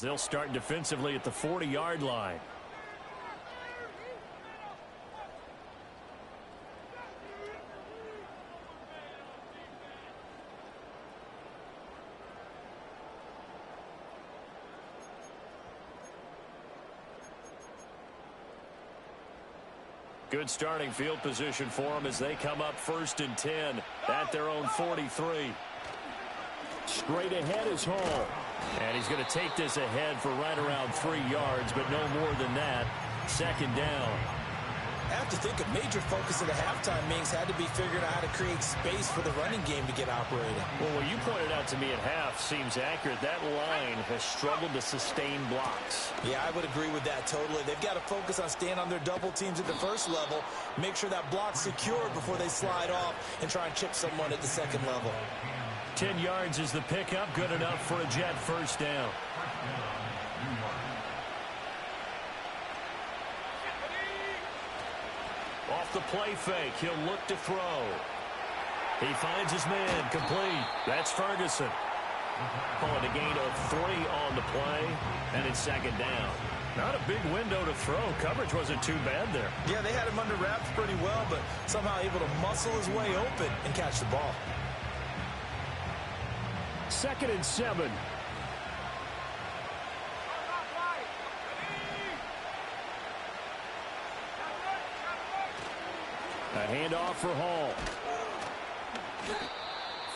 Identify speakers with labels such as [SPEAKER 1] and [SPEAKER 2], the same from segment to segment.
[SPEAKER 1] They'll start defensively at the 40-yard line. Good starting field position for them as they come up 1st and 10 at their own 43. Straight ahead is Hall. And he's going to take this ahead for right around 3 yards, but no more than that. 2nd down.
[SPEAKER 2] I have to think a major focus of the halftime meetings had to be figuring out how to create space for the running game to get operating.
[SPEAKER 1] Well, what you pointed out to me at half seems accurate. That line has struggled to sustain blocks.
[SPEAKER 2] Yeah, I would agree with that totally. They've got to focus on staying on their double teams at the first level, make sure that block's secured before they slide off and try and chip someone at the 2nd level.
[SPEAKER 1] 10 yards is the pickup, good enough for a Jet 1st down. Off the play fake, he'll look to throw. He finds his man, complete. That's Ferguson. Calling a gain of 3 on the play, and it's 2nd down. Not a big window to throw. Coverage wasn't too bad there.
[SPEAKER 2] Yeah, they had him under wraps pretty well, but somehow able to muscle his way open and catch the ball.
[SPEAKER 1] 2nd and 7. A handoff for Hall.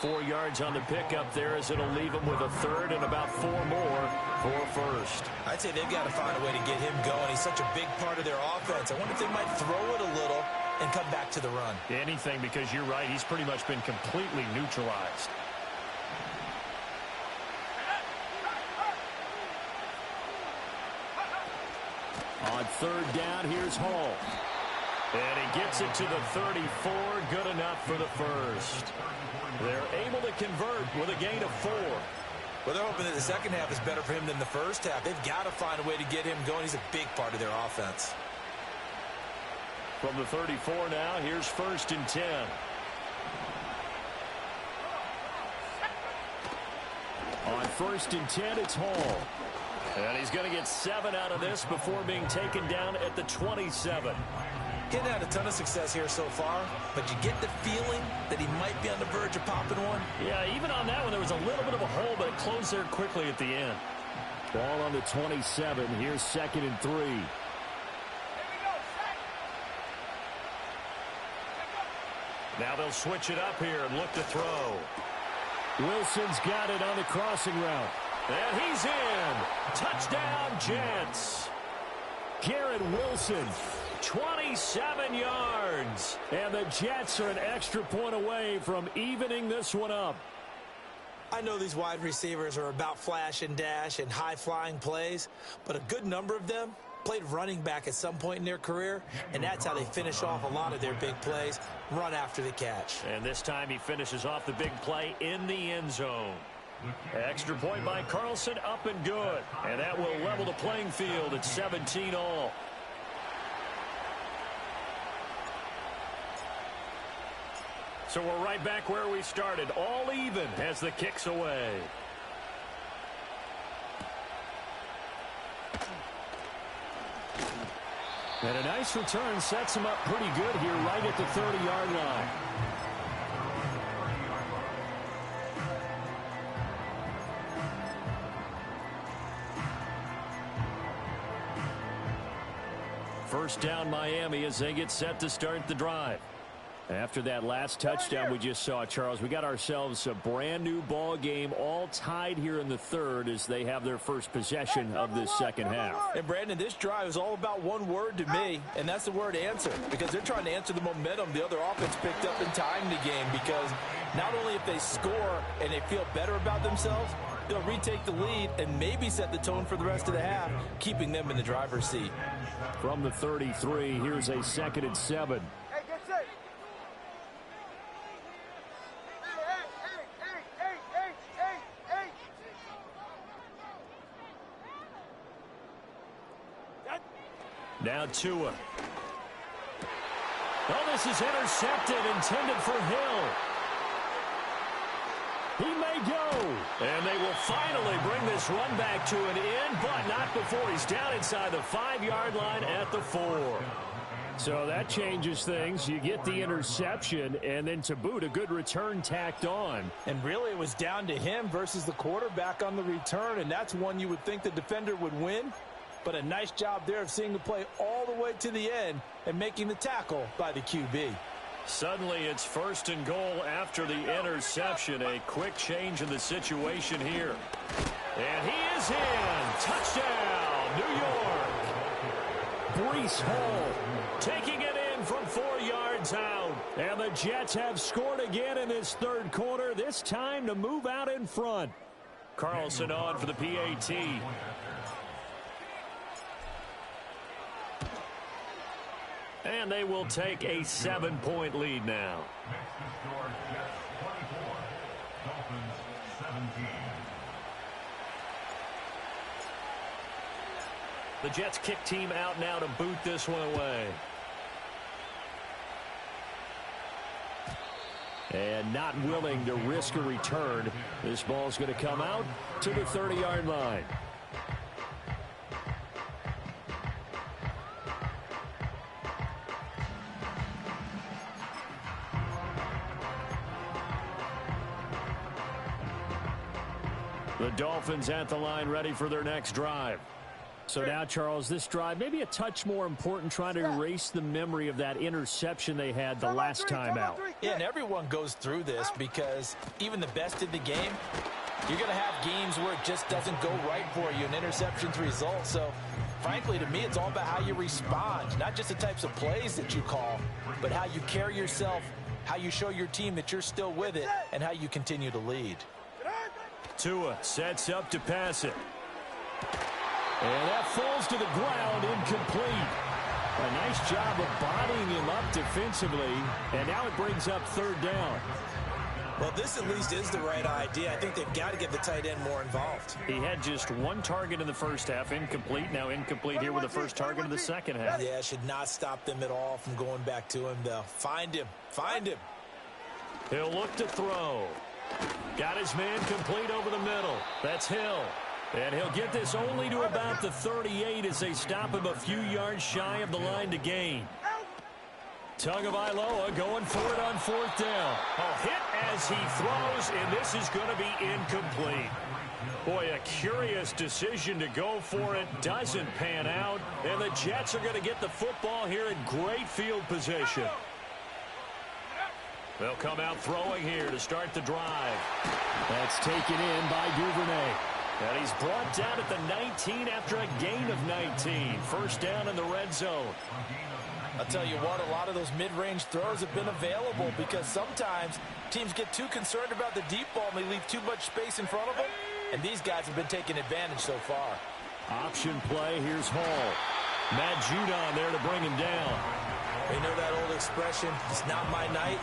[SPEAKER 1] 4 yards on the pickup there as it'll leave him with a 3rd and about 4 more for 1st.
[SPEAKER 2] I'd say they've got to find a way to get him going. He's such a big part of their offense. I wonder if they might throw it a little and come back to the run.
[SPEAKER 1] Anything, because you're right. He's pretty much been completely neutralized. On 3rd down, here's Hall. And he gets it to the 34, good enough for the 1st. They're able to convert with a gain of 4.
[SPEAKER 2] Well, they're hoping that the 2nd half is better for him than the 1st half. They've got to find a way to get him going. He's a big part of their offense.
[SPEAKER 1] From the 34 now, here's 1st and 10. On 1st and 10, it's Hall. And he's going to get 7 out of this before being taken down at the 27.
[SPEAKER 2] Getting had a ton of success here so far, but you get the feeling that he might be on the verge of popping one.
[SPEAKER 1] Yeah, even on that one, there was a little bit of a hole, but it closed there quickly at the end. Ball on the 27. Here's 2nd and 3. Now they'll switch it up here and look to throw. Wilson's got it on the crossing route. And he's in. Touchdown, Jets. Garrett Wilson, 27 yards. And the Jets are an extra point away from evening this one up.
[SPEAKER 2] I know these wide receivers are about flash and dash and high-flying plays, but a good number of them played running back at some point in their career, and that's how they finish off a lot of their big plays, run after the catch.
[SPEAKER 1] And this time he finishes off the big play in the end zone. Extra point by Carlson, up and good. And that will level the playing field at 17 all. So we're right back where we started, all even as the kick's away. And a nice return sets him up pretty good here right at the 30-yard line. First down, Miami, as they get set to start the drive. After that last touchdown we just saw, Charles, we got ourselves a brand new ball game, all tied here in the 3rd as they have their first possession of this 2nd half.
[SPEAKER 2] And Brandon, this drive is all about one word to me, and that's the word answer, because they're trying to answer the momentum the other offense picked up in tying the game, because not only if they score and they feel better about themselves, they'll retake the lead and maybe set the tone for the rest of the half, keeping them in the driver's seat.
[SPEAKER 1] From the 33, here's a 2nd and 7. Now Tua. Oh, this is intercepted, intended for Hill. He may go. And they will finally bring this run back to an end, but not before he's down inside the 5-yard line at the 4. So that changes things. You get the interception, and then to boot, a good return tacked on.
[SPEAKER 2] And really, it was down to him versus the quarterback on the return, and that's one you would think the defender would win. But a nice job there of seeing the play all the way to the end and making the tackle by the QB.
[SPEAKER 1] Suddenly, it's 1st and goal after the interception. A quick change in the situation here. And he is in. Touchdown, New York. Breece Hall taking it in from 4 yards out. And the Jets have scored again in this third quarter, this time to move out in front. Carlson on for the PAT. And they will take a 7-point lead now. Dolphins 17. The Jets kick team out now to boot this one away. And not willing to risk a return. This ball's going to come out to the 30-yard line. The Dolphins at the line ready for their next drive. So now, Charles, this drive maybe a touch more important, trying to erase the memory of that interception they had the last time out.
[SPEAKER 2] Yeah, and everyone goes through this because even the best in the game, you're going to have games where it just doesn't go right for you, and interceptions result. So, frankly, to me, it's all about how you respond, not just the types of plays that you call, but how you carry yourself, how you show your team that you're still with it, and how you continue to lead.
[SPEAKER 1] Tua sets up to pass it. And that falls to the ground, incomplete. A nice job of bodying him up defensively, and now it brings up 3rd down.
[SPEAKER 3] Well, this at least is the right idea. I think they've got to get the tight end more involved.
[SPEAKER 1] He had just 1 target in the first half, incomplete. Now incomplete here with the first target in the second half.
[SPEAKER 3] Yeah, should not stop them at all from going back to him, though. Find him. Find him.
[SPEAKER 1] He'll look to throw. Got his man complete over the middle. That's Hill. And he'll get this only to about the 38 as they stop him a few yards shy of the line to gain. Tagovailoa going for it on 4th down. A hit as he throws, and this is going to be incomplete. Boy, a curious decision to go for it. Doesn't pan out. And the Jets are going to get the football here in great field position. They'll come out throwing here to start the drive. That's taken in by Duvernay. And he's brought down at the 19 after a gain of 19. 1st down in the red zone.
[SPEAKER 2] I'll tell you what, a lot of those mid-range throws have been available because sometimes teams get too concerned about the deep ball and they leave too much space in front of them. And these guys have been taking advantage so far.
[SPEAKER 1] Option play. Here's Hall. Matt Judon there to bring him down.
[SPEAKER 3] You know that old expression, it's not my night?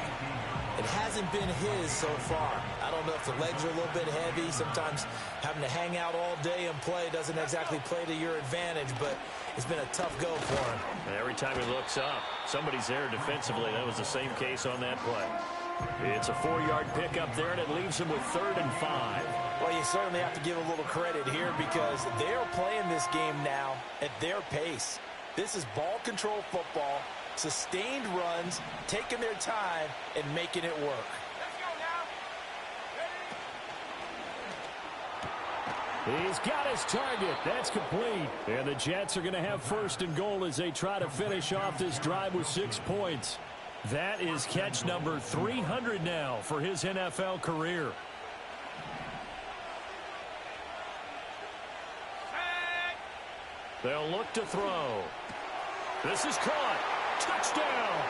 [SPEAKER 3] It hasn't been his so far. I don't know if the legs are a little bit heavy. Sometimes having to hang out all day and play doesn't exactly play to your advantage, but it's been a tough go for him.
[SPEAKER 1] And every time he looks up, somebody's there defensively. That was the same case on that play. It's a 4-yard pickup there, and it leaves him with 3rd and 5.
[SPEAKER 2] Well, you certainly have to give a little credit here because they're playing this game now at their pace. This is ball control football. Sustained runs, taking their time, and making it work.
[SPEAKER 1] He's got his target. That's complete. And the Jets are going to have 1st and goal as they try to finish off this drive with 6 points. That is catch number 300 now for his NFL career. They'll look to throw. This is caught. Touchdown!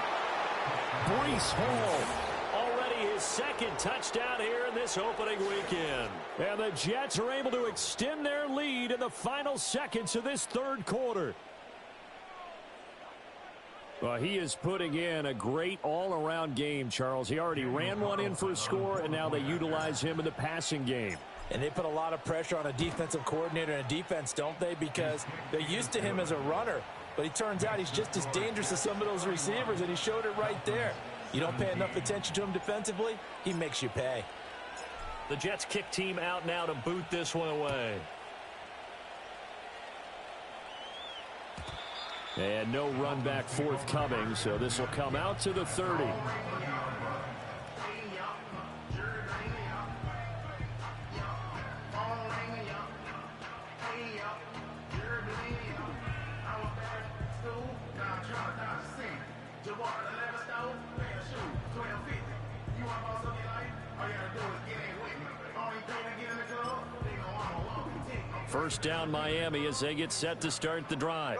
[SPEAKER 1] Breece Hall. Already his 2nd touchdown here in this opening weekend. And the Jets are able to extend their lead in the final seconds of this 3rd quarter. Well, he is putting in a great all-around game, Charles. He already ran one in for a score, and now they utilize him in the passing game.
[SPEAKER 2] And they put a lot of pressure on a defensive coordinator and a defense, don't they? Because they're used to him as a runner. But it turns out he's just as dangerous as some of those receivers, and he showed it right there. You don't pay enough attention to him defensively, he makes you pay.
[SPEAKER 1] The Jets kick team out now to boot this one away. And no run back forthcoming, so this will come out to the 30. First down Miami as they get set to start the drive.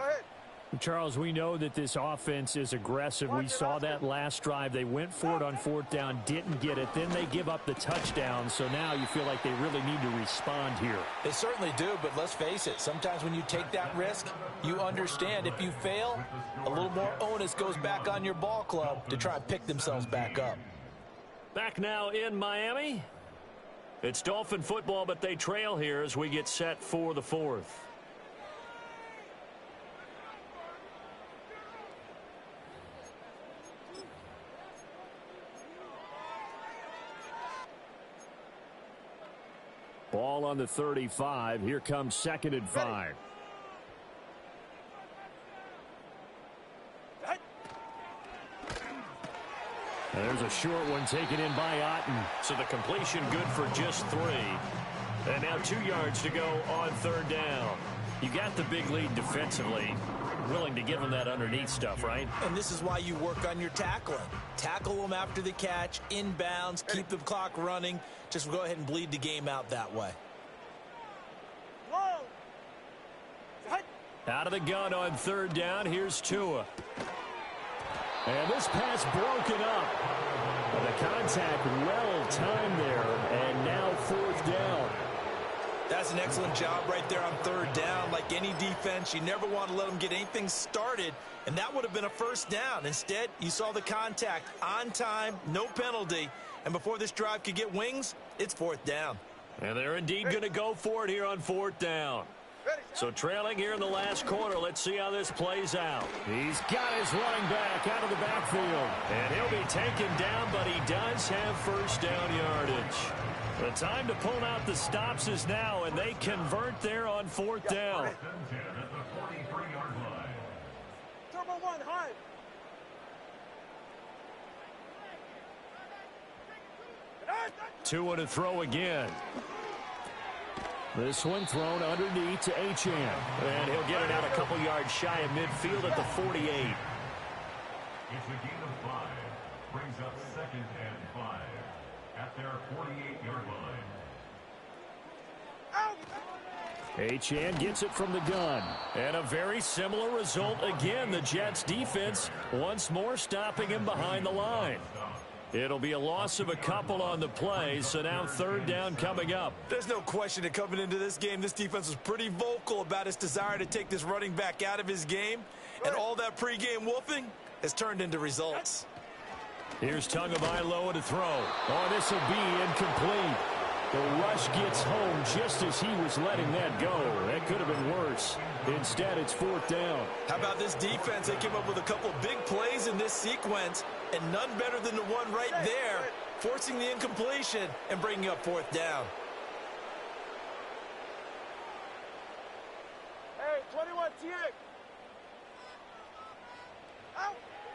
[SPEAKER 4] Charles, we know that this offense is aggressive. We saw that last drive. They went for it on fourth down, didn't get it. Then they give up the touchdown. So now you feel like they really need to respond here.
[SPEAKER 2] They certainly do, but let's face it. Sometimes when you take that risk, you understand if you fail, a little more onus goes back on your ball club to try and pick themselves back up.
[SPEAKER 1] Back now in Miami. It's Dolphin football, but they trail here as we get set for the fourth. Ball on the 35. Here comes 2nd and 5. There's a short one taken in by Otten. So the completion good for just 3. And now 2 yards to go on 3rd down. You got the big lead defensively. Willing to give them that underneath stuff, right?
[SPEAKER 3] And this is why you work on your tackling. Tackle them after the catch, inbounds, keep the clock running. Just go ahead and bleed the game out that way.
[SPEAKER 1] Out of the gun on 3rd down. Here's Tua. And this pass broken up. The contact well timed there. And now 4th down.
[SPEAKER 3] That's an excellent job right there on 3rd down. Like any defense, you never want to let them get anything started, and that would have been a 1st down. Instead, you saw the contact on time, no penalty, and before this drive could get wings, it's 4th down.
[SPEAKER 1] And they're indeed going to go for it here on 4th down. So trailing here in the last quarter. Let's see how this plays out. He's got his running back out of the backfield. And he'll be taken down, but he does have 1st down yardage. The time to pull out the stops is now, and they convert there on 4th down. Tua to throw again. This one thrown underneath to Achane. And he'll get it out a couple yards shy of midfield at the 48.
[SPEAKER 5] It's a gain of 5. Brings up 2nd and 5 at their 48-yard line.
[SPEAKER 1] Achane gets it from the gun. And a very similar result again. The Jets defense once more stopping him behind the line. It'll be a loss of a couple on the play, so now 3rd down coming up.
[SPEAKER 3] There's no question that coming into this game, this defense was pretty vocal about its desire to take this running back out of his game, and all that pregame wolfing has turned into results.
[SPEAKER 1] Here's Tagovailoa to throw. Oh, this will be incomplete. The rush gets home just as he was letting that go. That could have been worse. Instead, it's 4th down.
[SPEAKER 3] How about this defense? They came up with a couple of big plays in this sequence, and none better than the one right there, forcing the incompletion and bringing up 4th down.
[SPEAKER 6] Hey, 21 TX.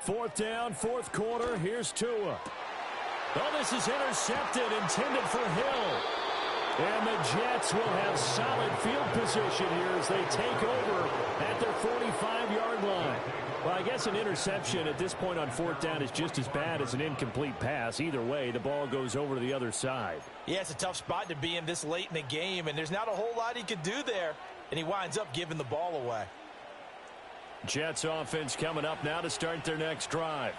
[SPEAKER 1] 4th down, 4th quarter. Here's Tua. Oh, this is intercepted, intended for Hill. And the Jets will have solid field position here as they take over at their 45-yard line. Well, I guess an interception at this point on 4th down is just as bad as an incomplete pass. Either way, the ball goes over to the other side.
[SPEAKER 2] Yeah, it's a tough spot to be in this late in the game, and there's not a whole lot he could do there, and he winds up giving the ball away.
[SPEAKER 1] Jets offense coming up now to start their next drive.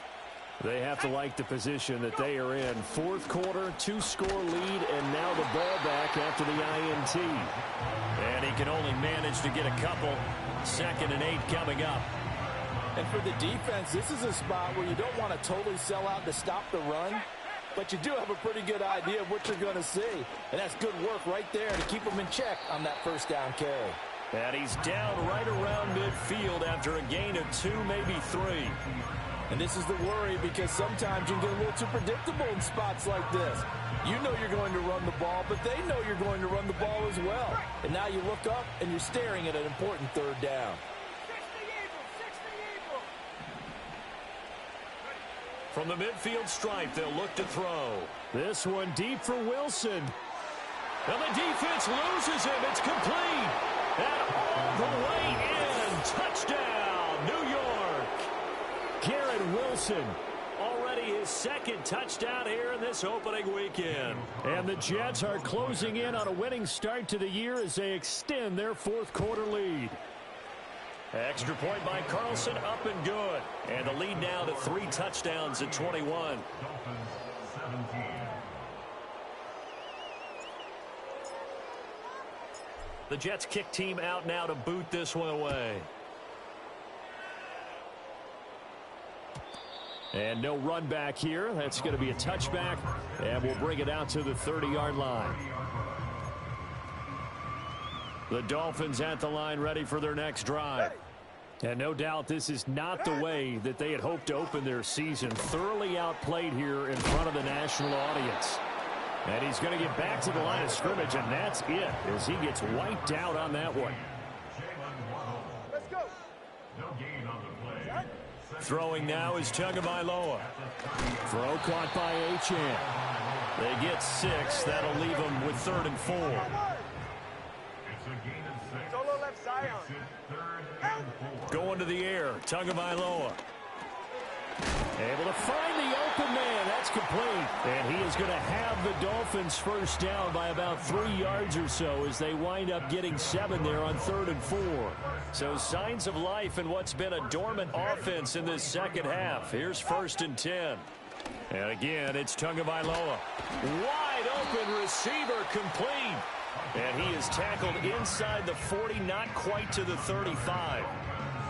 [SPEAKER 1] They have to like the position that they are in. 4th quarter, 2-score lead, and now the ball back after the INT. And he can only manage to get a couple. 2nd and 8 coming up.
[SPEAKER 2] And for the defense, this is a spot where you don't want to totally sell out to stop the run, but you do have a pretty good idea of what you're going to see. And that's good work right there to keep them in check on that 1st down carry.
[SPEAKER 1] And he's down right around midfield after a gain of 2, maybe 3.
[SPEAKER 2] And this is the worry because sometimes you can get a little too predictable in spots like this. You know you're going to run the ball, but they know you're going to run the ball as well. And now you look up and you're staring at an important third down.
[SPEAKER 1] From the midfield stripe, they'll look to throw.
[SPEAKER 4] This one deep for Wilson.
[SPEAKER 1] And the defense loses him. It's complete. And all the way in. Touchdown, New York.
[SPEAKER 4] Garrett Wilson. Already his second touchdown here in this opening weekend. And the Jets are closing in on a winning start to the year as they extend their fourth quarter lead.
[SPEAKER 1] Extra point by Carlson, up and good. And the lead now to 3 touchdowns at 21.
[SPEAKER 5] Dolphins 17.
[SPEAKER 1] The Jets kick team out now to boot this one away.
[SPEAKER 4] And no run back here. That's going to be a touchback. And we'll bring it out to the 30-yard line. The Dolphins at the line ready for their next drive. And no doubt this is not the way that they had hoped to open their season. Thoroughly outplayed here in front of the national audience. And he's going to get back to the line of scrimmage, and that's it as he gets wiped out on that one.
[SPEAKER 5] Let's go. No gain on the play.
[SPEAKER 1] Throwing now is Tagovailoa.
[SPEAKER 4] Throw caught by Achane.
[SPEAKER 1] They get 6. That'll leave them with 3rd and 4.
[SPEAKER 5] It's a gain of 6.
[SPEAKER 6] Solo left side.
[SPEAKER 5] Makes it 3rd and 4.
[SPEAKER 1] Going to the air, Tagovailoa. Able to find the open man. That's complete. And he is going to have the Dolphins first down by about 3 yards or so as they wind up getting 7 there on 3rd and 4. So signs of life in what's been a dormant offense in this second half. Here's 1st and 10. And again, it's Tagovailoa. Wide open receiver complete. And he is tackled inside the 40, not quite to the 35.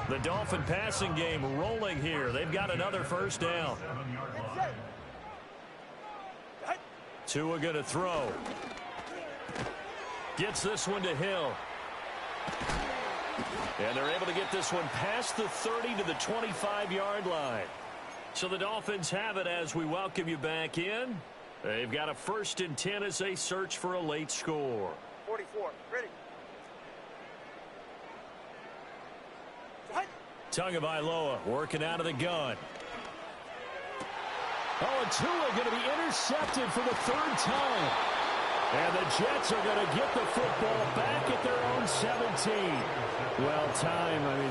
[SPEAKER 1] The Dolphin passing game rolling here. They've got another first down. Tua going to throw. Gets this one to Hill. And they're able to get this one past the 30 to the 25-yard line. So the Dolphins have it as we welcome you back in. They've got a 1st and 10 as they search for a late score.
[SPEAKER 6] 44. Ready.
[SPEAKER 1] Tagovailoa working out of the gun.
[SPEAKER 4] Oh, and Tua going to be intercepted for the 3rd time. And the Jets are going to get the football back at their own 17. Well,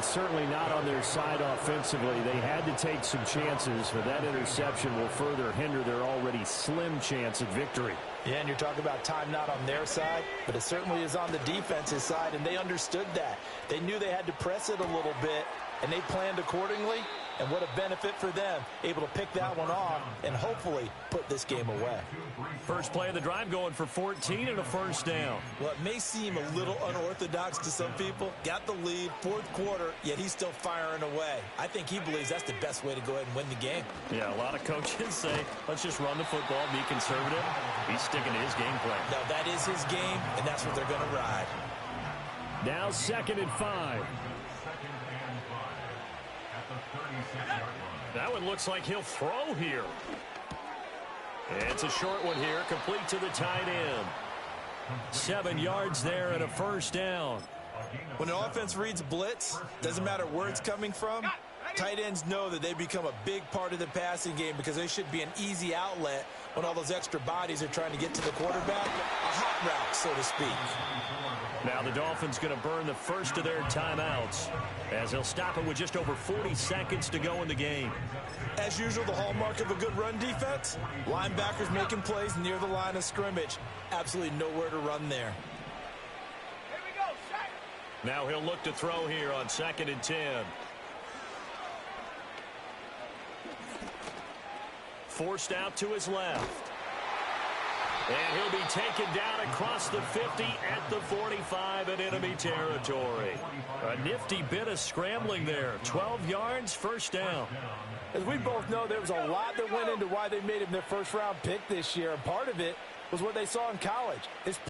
[SPEAKER 4] certainly not on their side offensively. They had to take some chances, but that interception will further hinder their already slim chance at victory.
[SPEAKER 2] Yeah, and you're talking about time not on their side, but it certainly is on the defense's side, and they understood that. They knew they had to press it a little bit, and they planned accordingly. And what a benefit for them, able to pick that one off and hopefully put this game away.
[SPEAKER 1] First play of the drive going for 14 and a first down.
[SPEAKER 3] Well, it may seem a little unorthodox to some people. Got the lead, 4th quarter, yet he's still firing away. I think he believes that's the best way to go ahead and win the game.
[SPEAKER 1] Yeah, a lot of coaches say, let's just run the football, be conservative. He's sticking to his game plan.
[SPEAKER 3] Now, that is his game, and that's what they're going to ride.
[SPEAKER 4] Now 2nd and 5.
[SPEAKER 1] That one looks like he'll throw here. It's a short one here, complete to the tight end. 7 yards there and a first down.
[SPEAKER 3] When an offense reads blitz, doesn't matter where it's coming from, tight ends know that they become a big part of the passing game because they should be an easy outlet when all those extra bodies are trying to get to the quarterback. A hot route, so to speak.
[SPEAKER 1] Now the Dolphins going to burn the first of their timeouts as they'll stop it with just over 40 seconds to go in the game.
[SPEAKER 3] As usual, the hallmark of a good run defense, linebackers making plays near the line of scrimmage. Absolutely nowhere to run there.
[SPEAKER 6] Here we go, set.
[SPEAKER 1] Now he'll look to throw here on 2nd and 10. Forced out to his left. And he'll be taken down across the 50 at the 45 in enemy territory. A nifty bit of scrambling there. 12 yards, first down.
[SPEAKER 2] As we both know, there was a lot that went into why they made him their first-round pick this year, and part of it was what they saw in college. His